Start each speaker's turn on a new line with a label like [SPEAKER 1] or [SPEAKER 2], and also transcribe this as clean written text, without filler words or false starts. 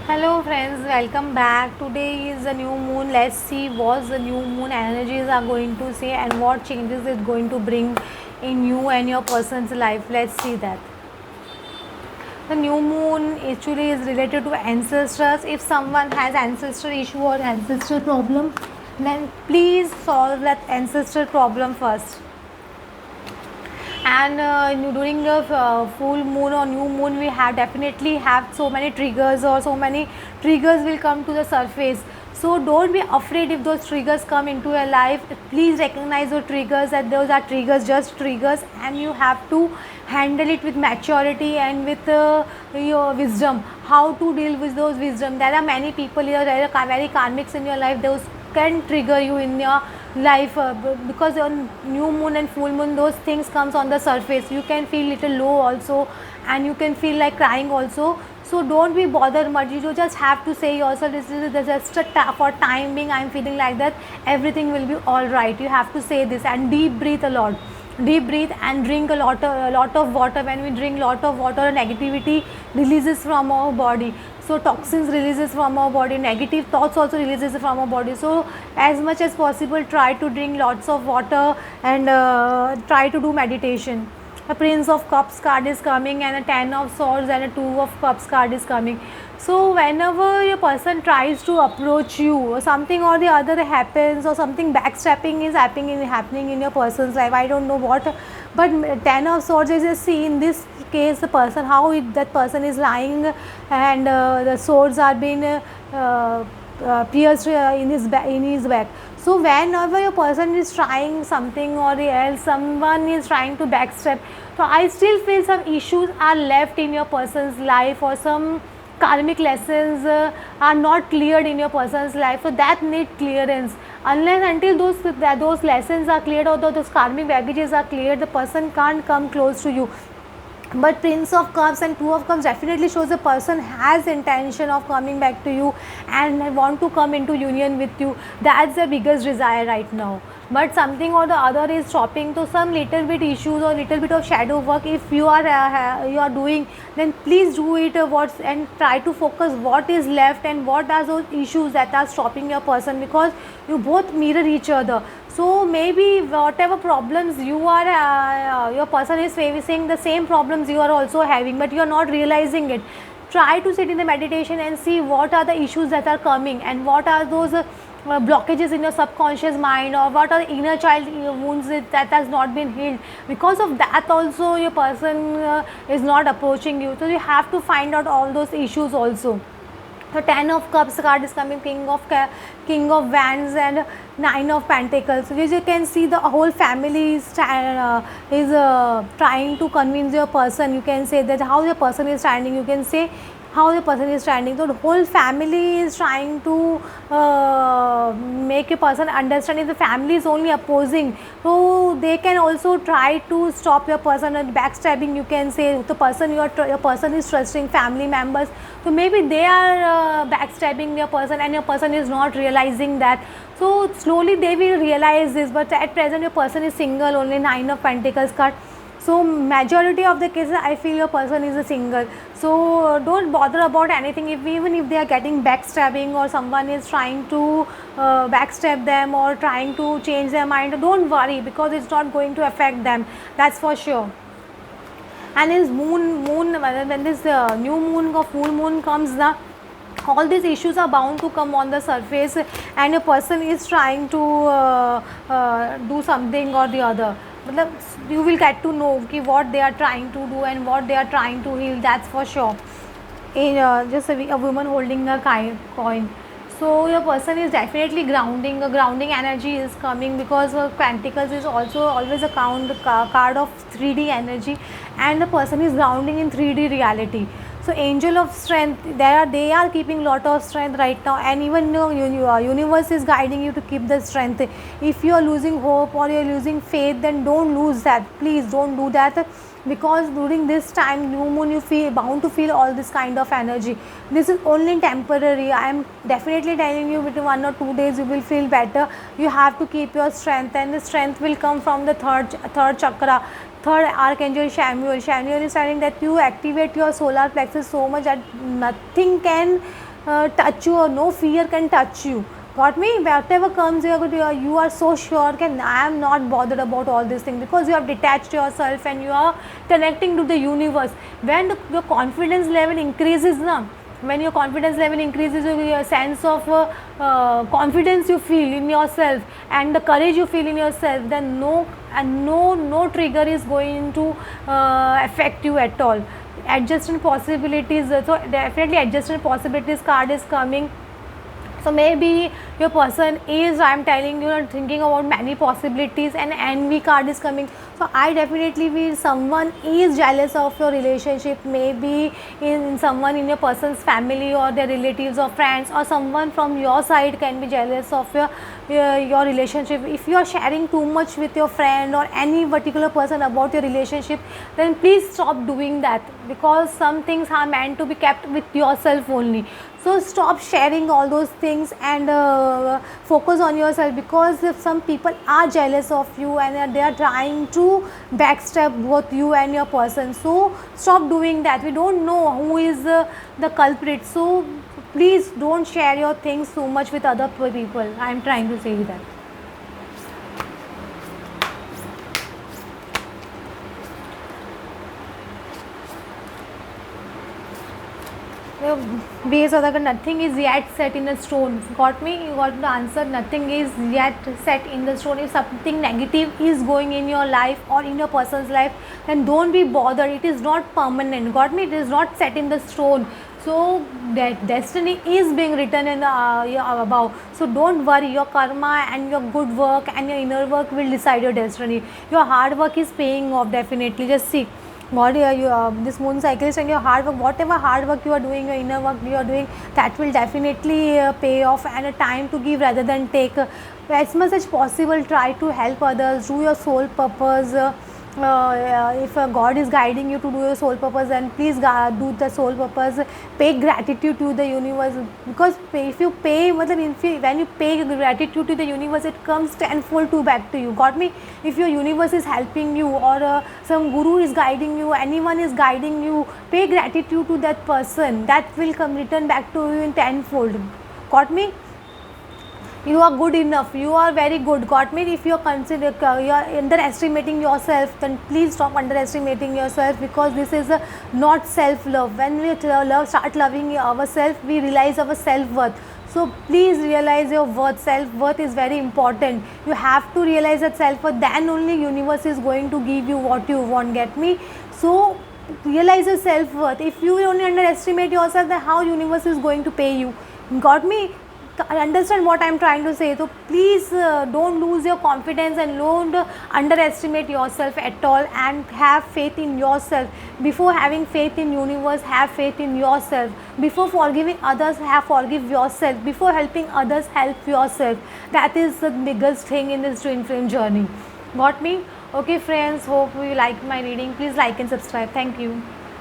[SPEAKER 1] Hello friends, welcome back. Today is a new moon. Let's see what the new moon energies are going to say and what changes it's going to bring in you and your person's life. Let's see that. The new moon actually is related to ancestors. If someone has ancestor issue or ancestor problem, then please solve that ancestor problem first. And during the full moon or new moon we have definitely have so many triggers or so many triggers will come to the surface. So don't be afraid if those triggers come into your life. Please recognize those triggers, that those are triggers, just triggers, and you have to handle it with maturity and with your wisdom, how to deal with those wisdom. There are many people here, there are very karmics in your life, those can trigger you in your life because on new moon and full moon those things comes on the surface. You can feel little low also, and you can feel like crying also. So don't be bothered much. You just have to say yourself, this is just for time being I'm feeling like that, everything will be all right. You have to say this and deep breathe a lot. Deep breathe and drink a lot of water. When we drink lot of water, negativity releases from our body, so toxins releases from our body, negative thoughts also releases from our body. So as much as possible try to drink lots of water and try to do meditation. A Prince of Cups card is coming and a Ten of Swords and a Two of Cups card is coming. So whenever a person tries to approach you or something or the other happens, or something backstabbing is happening in your person's life, I don't know what, but Ten of Swords is, just see in this case the person, how that person is lying, and the swords are being pierced in his back. So whenever a person is trying something or else someone is trying to backstab, so I still feel some issues are left in your person's life, or some karmic lessons are not cleared in your person's life, so that need clearance. Unless until those lessons are cleared, or those karmic baggages are cleared, the person can't come close to you. But Prince of Cups and Two of Cups definitely shows a person has intention of coming back to you and want to come into union with you. That's the biggest desire right now. But something or the other is stopping, to some little bit issues or little bit of shadow work if you are doing, then please do it and try to focus what is left and what are those issues that are stopping your person, because you both mirror each other. So maybe whatever problems you are your person is facing, the same problems you are also having, but you are not realizing it. Try to sit in the meditation and see what are the issues that are coming, and what are those blockages in your subconscious mind, or what are the inner child wounds that has not been healed. Because of that also your person is not approaching you, so you have to find out all those issues also. The Ten of Cups card is coming, King of Wands and Nine of Pentacles. So as you can see, the whole family is trying to convince your person. You can say that how the person is standing. You can say how the person is standing. So the whole family is trying to make a person understand. If the family is only opposing, so they can also try to stop your person and backstabbing. You can say the person your person is trusting family members, so maybe they are backstabbing your person and your person is not realizing that. So slowly they will realize this, but at present your person is single, only Nine of Pentacles card. So majority of the cases I feel your person is a single. So don't bother about anything, even if they are getting backstabbing or someone is trying to backstab them or trying to change their mind, don't worry, because it's not going to affect them, that's for sure. And his moon when this new moon or full moon comes, the all these issues are bound to come on the surface, and a person is trying to do something or the other. You will get to know what they are trying to do and what they are trying to heal, that's for sure. In just a woman holding a coin. So your person is definitely grounding. A grounding energy is coming, because Pentacles is also always a card of 3D energy, and the person is grounding in 3D reality. So Angel of Strength, they are keeping lot of strength right now, and even universe is guiding you to keep the strength. If you are losing hope or you are losing faith, then don't lose that. Please don't do that, because during this time new moon you feel bound to feel all this kind of energy. This is only temporary. I am definitely telling you, within 1 or 2 days you will feel better. You have to keep your strength, and the strength will come from the third chakra, third archangel Samuel. Samuel is telling that you activate your solar plexus so much that nothing can touch you, or no fear can touch you. Got me? Whatever comes, you are so sure can I am not bothered about all these things, because you have detached yourself and you are connecting to the universe. When your confidence level increases now, when your confidence level increases, your sense of confidence you feel in yourself and the courage you feel in yourself, then no trigger is going to affect you at all. Adjustment possibilities, so definitely adjustment possibilities card is coming. So maybe your person is, I am telling you, thinking about many possibilities, and envy card is coming. So I definitely feel someone is jealous of your relationship, maybe in someone in your person's family or their relatives or friends, or someone from your side can be jealous of your relationship. If you are sharing too much with your friend or any particular person about your relationship, then please stop doing that, because some things are meant to be kept with yourself only. So stop sharing all those things and focus on yourself, because if some people are jealous of you and they are trying to backstab both you and your person, so stop doing that. We don't know who is the culprit, so please don't share your things so much with other people. I am trying to say that. Base of the nothing is yet set in the stone. Got me? You got the answer. Nothing is yet set in the stone. If something negative is going in your life or in your person's life, then don't be bothered. It is not permanent. Got me? It is not set in the stone. So that destiny is being written in the above. So don't worry. Your karma and your good work and your inner work will decide your destiny. Your hard work is paying off definitely. Just see what this moon cyclist and your hard work, whatever hard work you are doing, your inner work you are doing, that will definitely pay off, and a time to give rather than take. As much as possible, try to help others, do your soul purpose. If God is guiding you to do your soul purpose, then please do the soul purpose. Pay gratitude to the universe, because if you pay, when you pay gratitude to the universe, it comes tenfold to back to you. Got me? If your universe is helping you, or some guru is guiding you, anyone is guiding you, pay gratitude to that person. That will come return back to you in tenfold. Got me? You are good enough, you are very good. Got me? If you are underestimating yourself, then please stop underestimating yourself, because this is not self love. When we start loving ourselves, we realize our self worth. So please realize your worth. Self worth is very important. You have to realize that self worth, then only universe is going to give you what you want. Get me? So realize your self worth. If you only underestimate yourself, then how universe is going to pay you? Got me? I understand what I am trying to say. So please don't lose your confidence and don't underestimate yourself at all, and have faith in yourself. Before having faith in universe, have faith in yourself. Before forgiving others, forgive yourself. Before helping others, help yourself. That is the biggest thing in this twin flame journey. Got me? Okay friends, hope you like my reading. Please like and subscribe. Thank you.